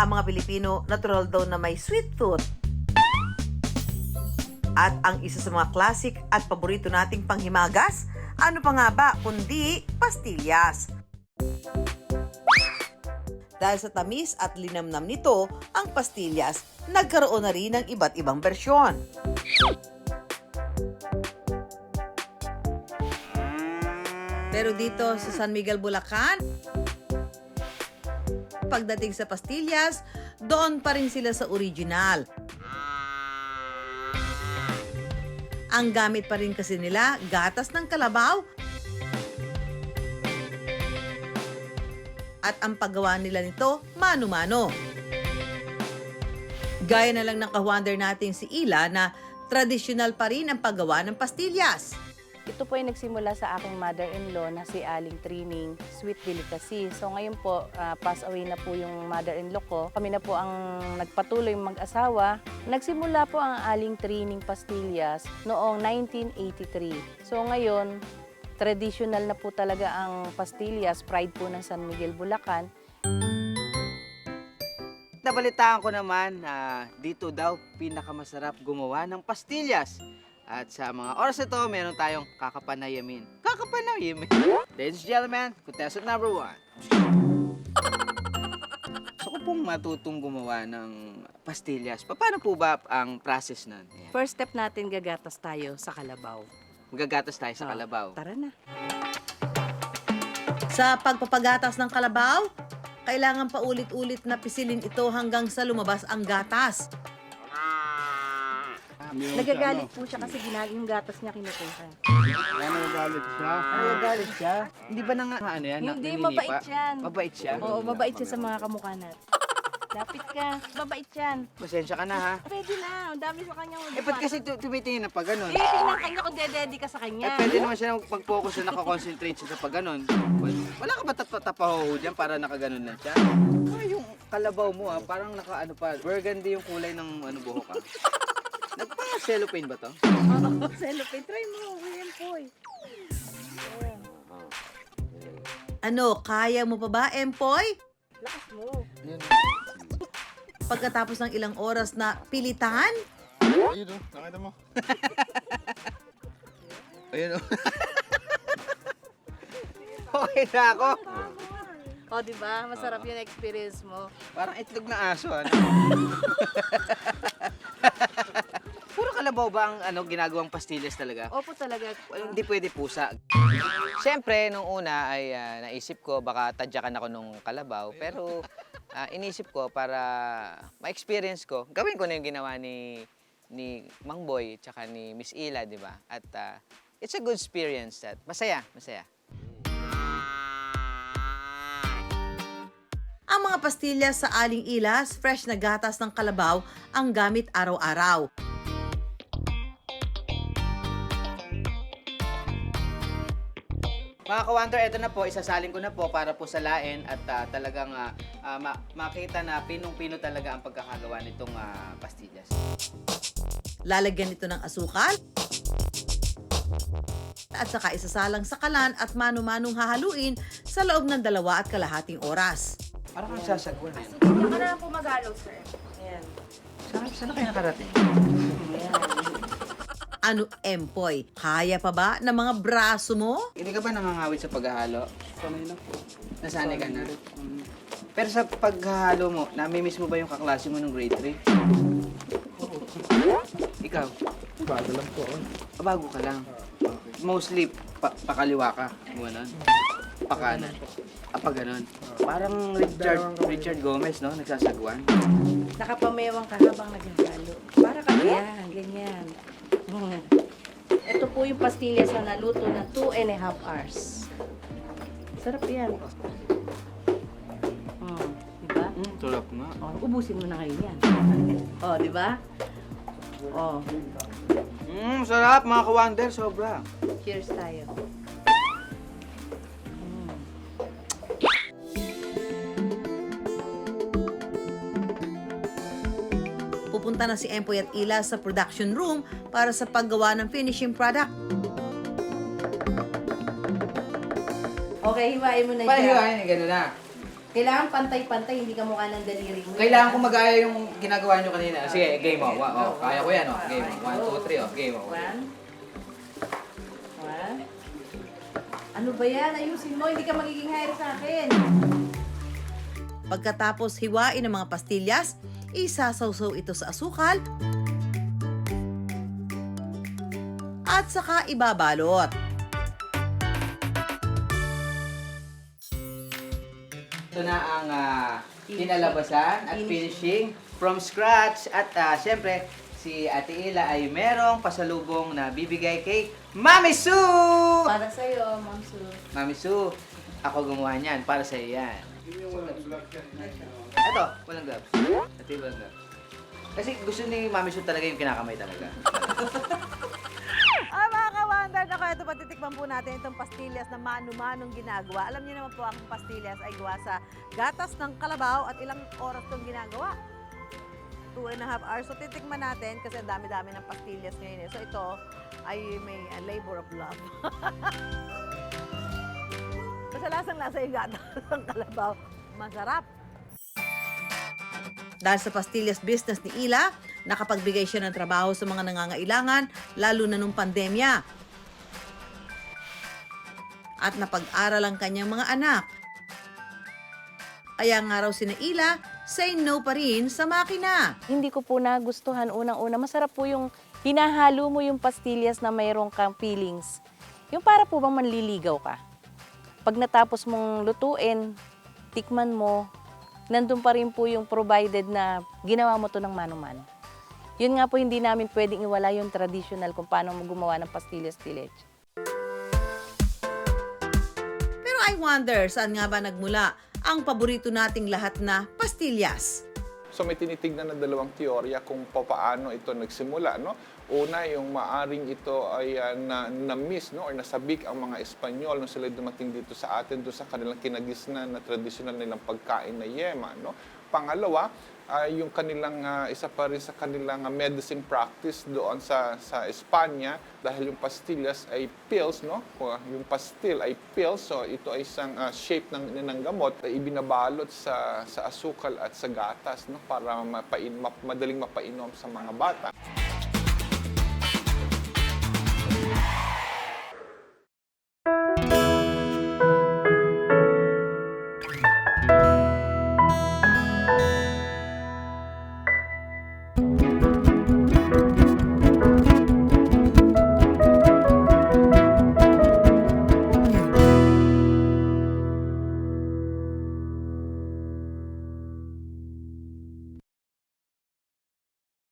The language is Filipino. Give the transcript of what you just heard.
Ang mga Pilipino, natural daw na may sweet tooth. At ang isa sa mga classic at paborito nating panghimagas, ano pa nga ba kundi pastillas. Dahil sa tamis at linamnam nito, ang pastillas nagkaroon na rin ng iba't ibang bersyon. Pero dito sa San Miguel, Bulacan, pagdating sa pastillas, doon pa rin sila sa original. Ang gamit pa rin kasi nila, gatas ng kalabaw. At ang paggawa nila nito, mano-mano. Gaya na lang ng ka-wonder natin si Ila na tradisyonal pa rin ang paggawa ng pastillas. Ito po ay nagsimula sa aking mother-in-law na si Aling Trining Sweet Delicacy. So ngayon po, pass away na po yung mother-in-law ko. Kami na po ang nagpatuloy mag-asawa. Nagsimula po ang Aling Trining Pastillas noong 1983. So ngayon, traditional na po talaga ang pastillas, pride po ng San Miguel, Bulacan. Nabalitaan ko naman na dito daw pinakamasarap gumawa ng pastillas. At sa mga oras na ito, meron tayong kakapanayamin. Kakapanayamin? Ladies and gentlemen, contestant number 1. Gusto ko pong matutong gumawa ng pastillas. Paano po ba ang process nun? Ayan. First step natin, gagatas tayo sa kalabaw. Magagatas tayo sa kalabaw. Tara na. Sa pagpapagatas ng kalabaw, kailangan paulit-ulit na pisilin ito hanggang sa lumabas ang gatas. Nagagalit po siya kasi yung gatas niya kinukuha. Nagagalit siya? Nagagalit siya? Hindi ba nang ano yan? Hindi, naninipa? mabait yan. Mabait siya? Oo, mabait siya sa mga kamukha natin. Lapit ka, mabait yan. Pasensya ka na ha. Pwede na, ang dami sa kanyang Eh, ba't kasi tumitingin na pa ganun? tingnan kanya kung dededy ka sa Eh, kanya. pwede naman siya pag-focus na nakakonsentrate siya sa pag-ganon. Wala ka ba tapaho dyan para nakaganon lang siya? Yung kalabaw mo ha, parang naka-ano pa, burgundy yung kulay ng buhok ha. Nagpa-cellophane ba to? Oo, cellophane. Try mo, yan po eh. Ano, kaya mo pa ba, Empoy? Lakas mo. Pagkatapos ng ilang oras na pilitan, Ayun o, nakita mo. Ayun o. Okay na ako. O, di ba? Masarap yung experience mo. Parang itlog na aso ano? Puro kalabaw ba ang ginagawang pastillas talaga? Opo talaga. Hindi pwede pusa. Siyempre, nung una ay naisip ko baka tadyakan ako nung kalabaw. Pero inisip ko para ma-experience ko, gawin ko na yung ginawa ni Mang Boy tsaka ni Miss Ila, di ba? At it's a good experience. Masaya, masaya. ang mga pastillas sa Aling Ilas, fresh na gatas ng kalabaw ang gamit araw-araw. Mga ka-wonder, ito na po, isasalin ko na po para po salain at talagang makita na pinong-pino talaga ang pagkakagawa nitong pastillas. Lalagyan ito ng asukal at saka isasalang sa kalan at mano-manong hahaluin sa loob ng 2.5 oras. Parang kang sasagwan. Hindi ka na po mag-halo, sir. Ayan. Saan na kayo nakarating? Ano, Empoy? Kaya pa ba ng mga braso mo? Hindi ka ba nangangawit sa paghahalo? Sanay na po. Nasanay ka na? Pero sa paghahalo mo, namimiss mo ba yung kaklase mo ng grade 3? Ikaw? Bago lang po. Bago ka lang. Mostly, pakaliwa ka. Ganon. Pakanan. Pag ganon. Parang Richard Gomez, no? Nagsasagwan. Nakapamewang ka habang naghahalo. Para ka yan, ganyan. Ito po yung pastillas na naluto ng 2.5 hours. Sarap yan. Diba? Tulap nga. Oh, ubusin mo na kayo yan. Oh, di ba? Oh, Sarap mga ka-wonder. Sobra. cheers tayo. Pupunta na si Empoy at Ila sa production room para sa paggawa ng finishing product. Okay, hiwain mo na dyan. Pahiwain, gano'n na. Kailangan pantay-pantay, hindi ka mukha ng daliri mo. Kailangan ko mag-aya yung ginagawa nyo kanina. Sige, game mo. Kaya ko yan, oh. Game mo. 1, 2, 3, oh. Game mo. One. Ano ba yan? Ayusin mo, hindi ka magiging hire sa akin. Pagkatapos hiwain ang mga pastillas, isasawsaw ito sa asukal at saka ibabalot. Ito na ang kinalabasan at finishing from scratch. At syempre, si Ate Ila ay merong pasalubong na bibigay kay Mami Sue! Para sa'yo, Ma'am Sue. Mami Sue, ako gumawa niyan. Para sa'yo yan. Ito, walang gloves. Ito yung walang gloves. Kasi gusto ni Mami Sue talaga yung kinakamay talaga. Mga ka-wonder, na ito patitikman po natin itong pastillas na mano-manong ginagawa. Alam niyo naman po, ang pastillas ay gawa sa gatas ng kalabaw at ilang oras itong ginagawa. 2.5 hours. So titikman natin kasi ang dami-dami ng pastillas ngayon. So ito ay may labor of love. Basta lasang-lasa yung gatas ng kalabaw. Masarap. Dahil sa pastillas business ni Ila, nakapagbigay siya ng trabaho sa mga nangangailangan, lalo na nung pandemya. At napag-aral ang kanyang mga anak. Kaya nga raw sina Ila, say no pa rin sa makina. Hindi ko po nagustuhan unang-una. Masarap po yung hinahalo mo yung pastillas na mayroong kang feelings. Yung para po bang manliligaw ka. Pag natapos mong lutuin, tikman mo, nandun pa rin po yung provided na ginawa mo to ng mano-mano. Yun nga po, hindi namin pwedeng iwala yung traditional kung paano mo gumawa ng pastillas de leche. Pero I wonder, saan nga ba nagmula ang paborito nating lahat na pastillas? So may tinitignan na dalawang teorya kung paano ito nagsimula, no? Una, yung maaring ito ay na-miss, no, or nasabik ang mga Espanyol nung sila dumating dito sa atin doon sa kanilang kinagisnan na tradisyonal nilang pagkain na yema, no? Pangalawa, yung kanilang isa pa rin sa kanilang medicine practice doon sa Espanya, dahil yung pastillas ay pills, no? Yung pastil ay pills, so ito ay isang shape ng gamot na ibinabalot sa asukal at sa gatas, no, para madaling mapainom sa mga bata.